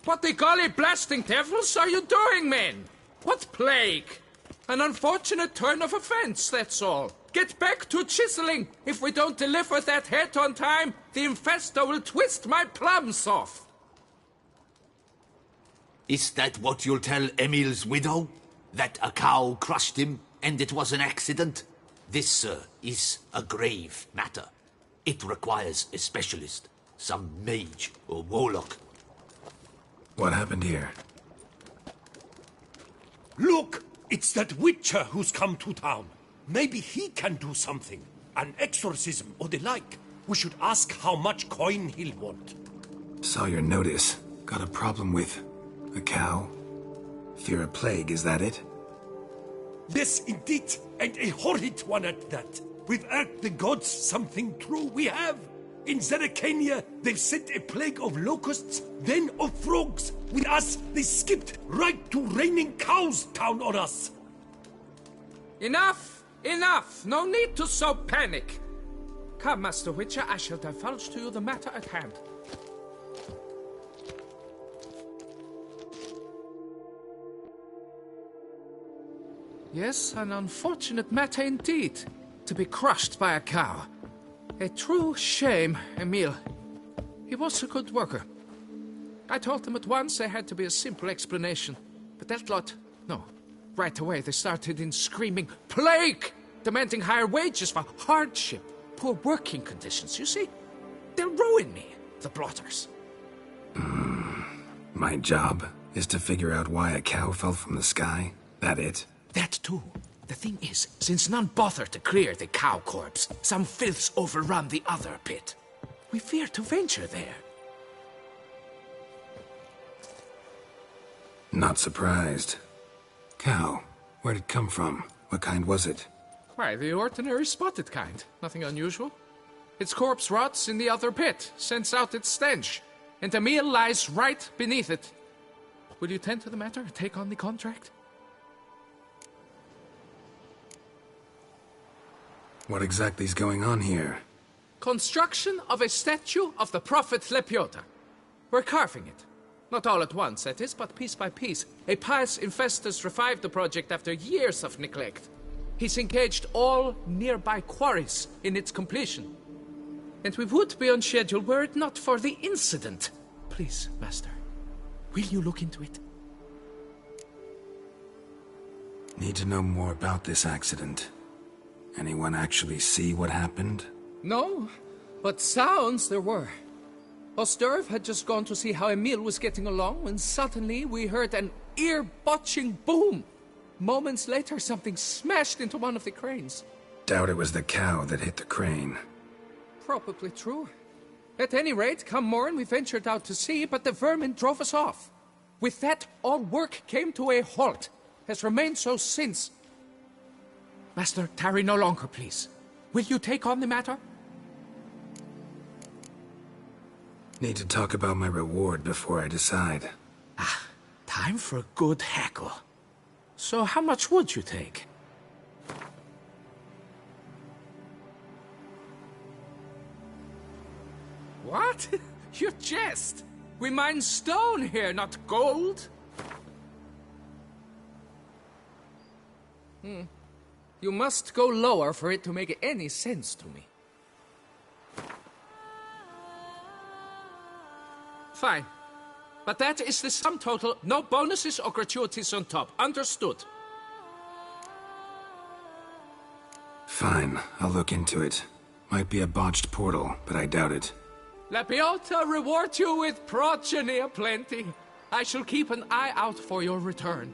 What the golly blasting devils are you doing, men? What plague? An unfortunate turn of offense, that's all. Get back to chiseling. If we don't deliver that head on time, the infestor will twist my plums off. Is that what you'll tell Emil's widow? That a cow crushed him and it was an accident? This, sir, is a grave matter. It requires a specialist, some mage or warlock. What happened here? Look! It's that witcher who's come to town. Maybe he can do something. An exorcism or the like. We should ask how much coin he'll want. Saw your notice. Got a problem with a cow? Fear a plague, is that it? Yes, indeed. And a horrid one at that. We've irked the gods something true, we have. In Zeracania, they've sent a plague of locusts, then of frogs. With us, they skipped right to raining cows down on us. Enough! Enough! No need to so panic. Come, Master Witcher, I shall divulge to you the matter at hand. Yes, an unfortunate matter indeed. To be crushed by a cow. A true shame, Emil. He was a good worker. I told them at once there had to be a simple explanation. But that lot, no. Right away they started in screaming, "Plague!" Demanding higher wages for hardship, poor working conditions, you see? They'll ruin me, the blotters. My job is to figure out why a cow fell from the sky? That it? That too. The thing is, since none bothered to clear the cow corpse, some filths overrun the other pit. We fear to venture there. Not surprised. Cow, where'd it come from? What kind was it? Why, the ordinary spotted kind. Nothing unusual. Its corpse rots in the other pit, sends out its stench, and the meal lies right beneath it. Will you tend to the matter, take on the contract? What exactly is going on here? Construction of a statue of the prophet Lepiota. We're carving it. Not all at once, that is, but piece by piece. A pious infestus revived the project after years of neglect. He's engaged all nearby quarries in its completion. And we would be on schedule were it not for the incident. Please, Master, will you look into it? Need to know more about this accident. Anyone actually see what happened? No, but sounds there were. Osterv had just gone to see how Emil was getting along when suddenly we heard an ear-botching boom. Moments later, something smashed into one of the cranes. Doubt it was the cow that hit the crane. Probably true. At any rate, come morn, we ventured out to sea, but the vermin drove us off. With that, all work came to a halt. Has remained so since. Master, tarry no longer, please. Will you take on the matter? Need to talk about my reward before I decide. Ah, time for a good hackle. So how much would you take? What? You jest! We mine stone here, not gold! You must go lower for it to make any sense to me. Fine. But that is the sum total, no bonuses or gratuities on top. Understood? Fine, I'll look into it. Might be a botched portal, but I doubt it. Lepiota reward you with progeny aplenty. I shall keep an eye out for your return.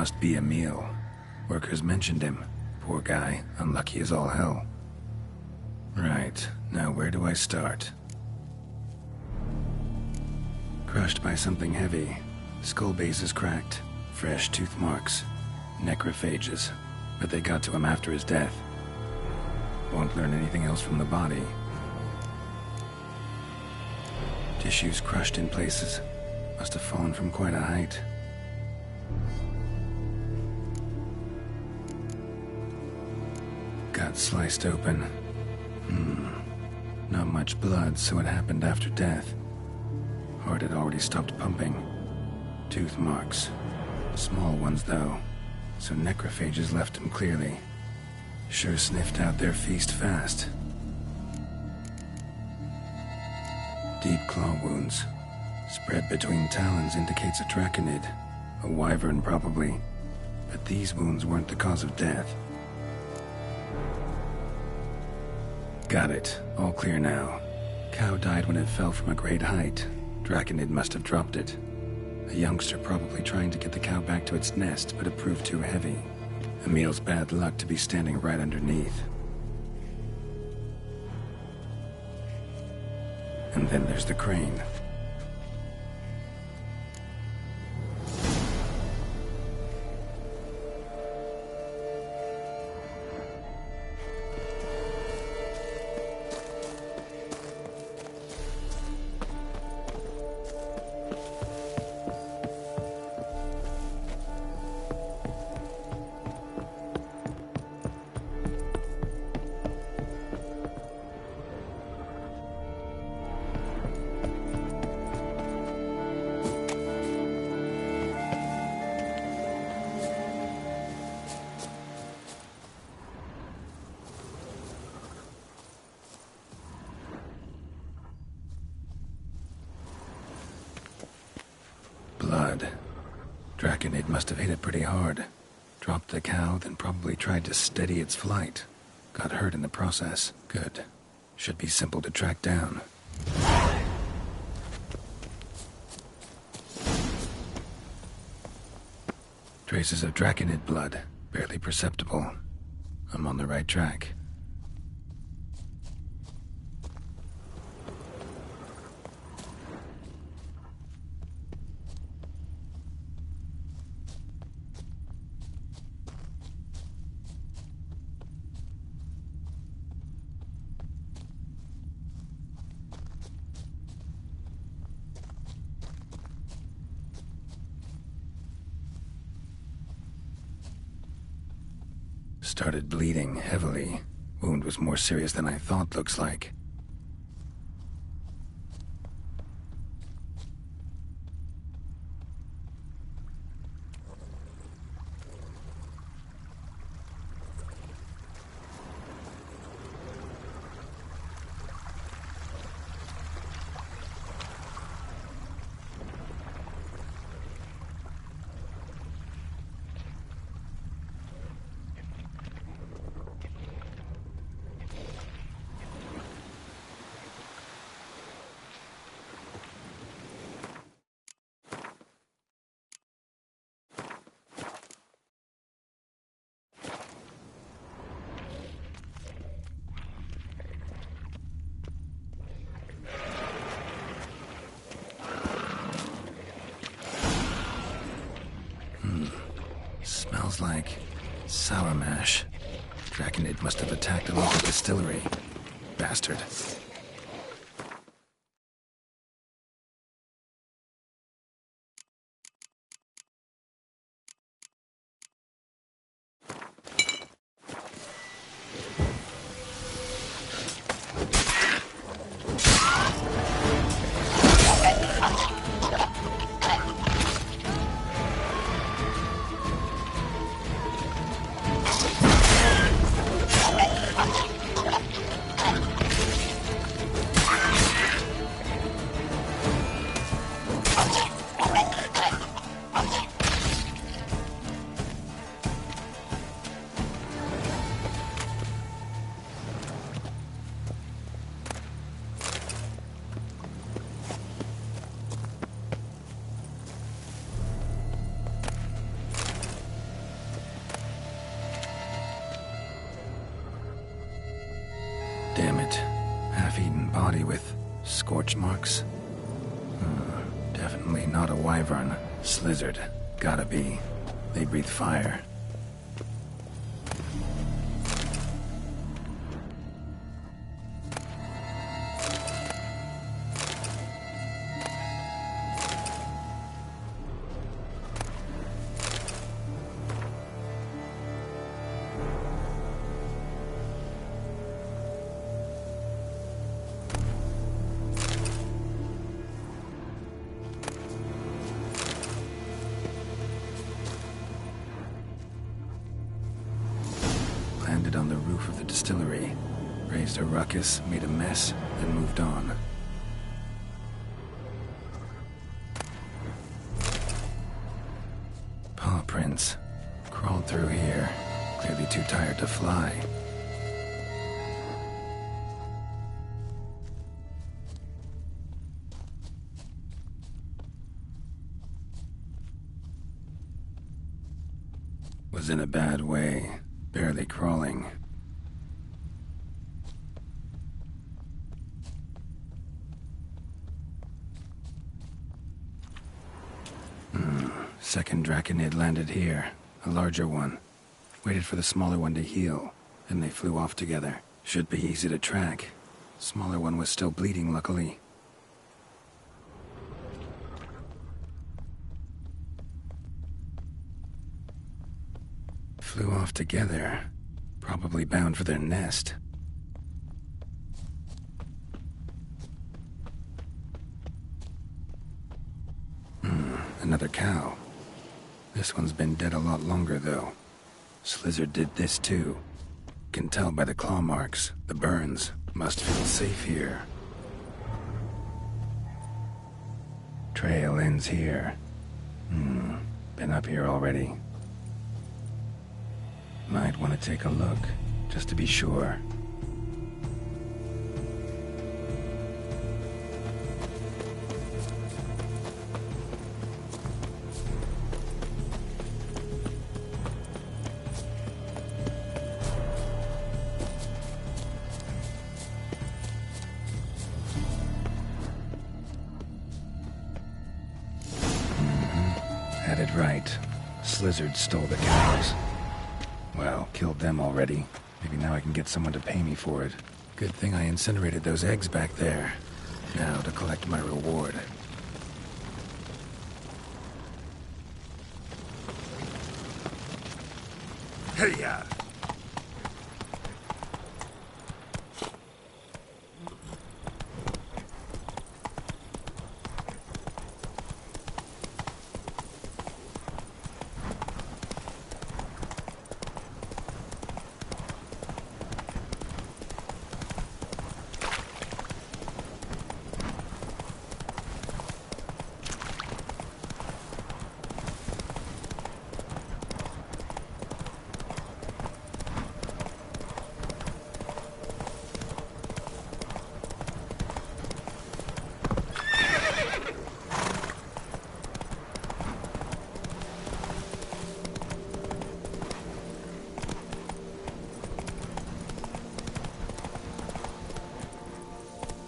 must be Emil. Workers mentioned him. Poor guy, unlucky as all hell. Right, now where do I start? Crushed by something heavy. Skull base is cracked. Fresh tooth marks. Necrophages. But they got to him after his death. Won't learn anything else from the body. Tissues crushed in places. Must have fallen from quite a height. Gut sliced open. Not much blood, so it happened after death. Heart had already stopped pumping. Tooth marks. Small ones, though. So necrophages left him clearly. Sure sniffed out their feast fast. Deep claw wounds. Spread between talons indicates a draconid. A wyvern, probably. But these wounds weren't the cause of death. Got it. All clear now. Cow died when it fell from a great height. Draconid must have dropped it. A youngster probably trying to get the cow back to its nest, but it proved too heavy. Emil's bad luck to be standing right underneath. And then there's the crane. Blood. Draconid must have hit it pretty hard. Dropped the cow, then probably tried to steady its flight. Got hurt in the process. Good. Should be simple to track down. Traces of Draconid blood. Barely perceptible. I'm on the right track. Started bleeding heavily. Wound was more serious than I thought, looks like. Smells like sour mash. Draconid must have attacked a local distillery. Bastard. body with scorch marks. Definitely not a wyvern. Slizzard. Gotta be. They breathe fire. Landed on the roof of the distillery, raised a ruckus, made a mess, then moved on. Paw prints. Crawled through here, clearly too tired to fly. Was in a bad way. Barely crawling. Second Draconid landed here. A larger one. Waited for the smaller one to heal. Then they flew off together. Should be easy to track. Smaller one was still bleeding, luckily. Flew off together. Probably bound for their nest. Another cow. This one's been dead a lot longer, though. Slizzard did this, too. Can tell by the claw marks, the burns. Must feel safe here. Trail ends here. Been up here already. Might want to take a look, just to be sure. Had it right. Slizzard stole the cows. Well, killed them already. Maybe now I can get someone to pay me for it. Good thing I incinerated those eggs back there. Now to collect my reward. Hey-ya!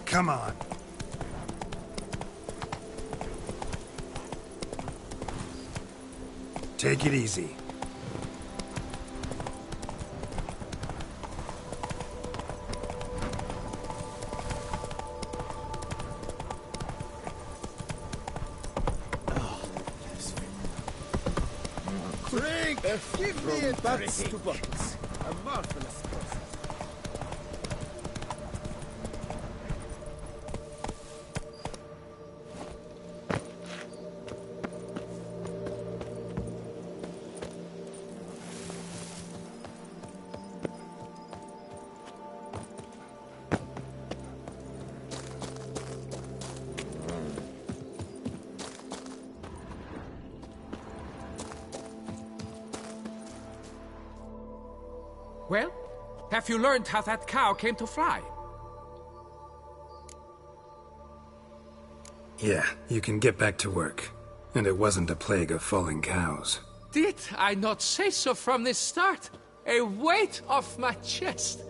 Come on. Take it easy. Drink! Give me a butts to bucks. A marvelous process. Well, have you learned how that cow came to fly? Yeah, you can get back to work. And it wasn't a plague of falling cows. Did I not say so from the start? A weight off my chest.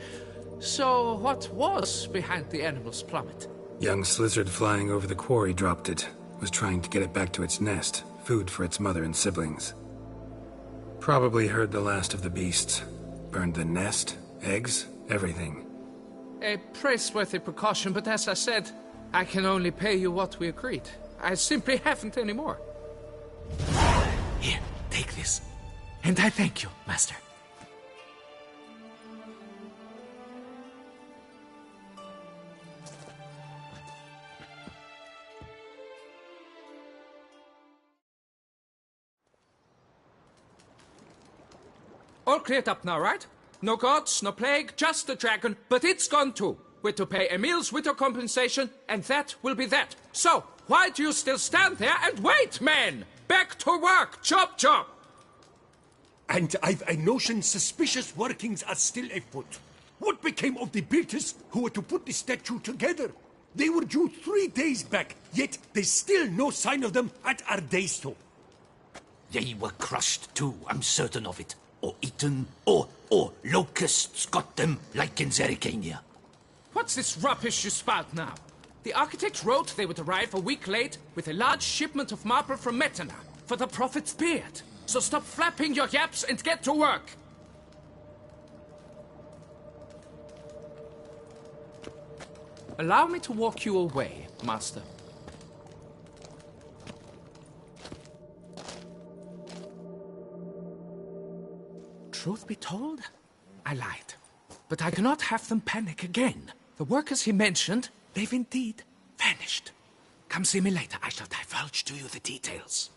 So, what was behind the animal's plummet? Young lizard flying over the quarry dropped it. Was trying to get it back to its nest. Food for its mother and siblings. Probably heard the last of the beasts. Burned the nest, eggs, everything. A praiseworthy precaution, but as I said, I can only pay you what we agreed. I simply haven't any more. Here, take this. And I thank you, Master. All cleared up now, right? No gods, no plague, just the dragon, but it's gone too. We're to pay Emil's widow compensation, and that will be that. So, why do you still stand there and wait, men? Back to work! Chop, chop! And I've a notion suspicious workings are still afoot. What became of the builders who were to put the statue together? They were due 3 days back, yet there's still no sign of them at our daystone. They were crushed too, I'm certain of it. Or eaten, or locusts got them, like in Zerikania. What's this rubbish you spout now? The architect wrote they would arrive a week late with a large shipment of marble from Metana for the prophet's beard. So stop flapping your yaps and get to work. Allow me to walk you away, Master. Truth be told, I lied. But I cannot have them panic again. The workers he mentioned, they've indeed vanished. Come see me later. I shall divulge to you the details.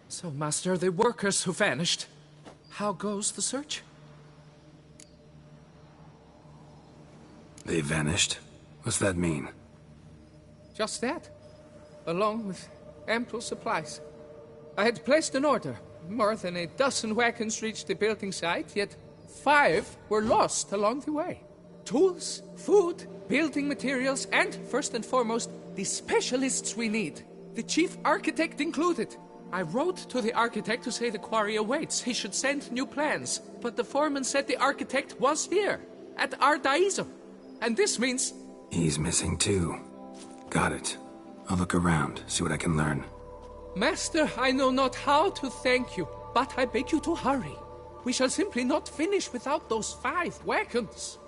So, Master, the workers who vanished. How goes the search? They vanished? What's that mean? Just that. Along with ample supplies. I had placed an order. More than a dozen wagons reached the building site, yet 5 were lost along the way. Tools, food, building materials, and, first and foremost, the specialists we need. The chief architect included. I wrote to the architect to say the quarry awaits. He should send new plans. But the foreman said the architect was here, at Ardaizo. And this means... He's missing too. Got it. I'll look around, see what I can learn. Master, I know not how to thank you, but I beg you to hurry. We shall simply not finish without those 5 wagons.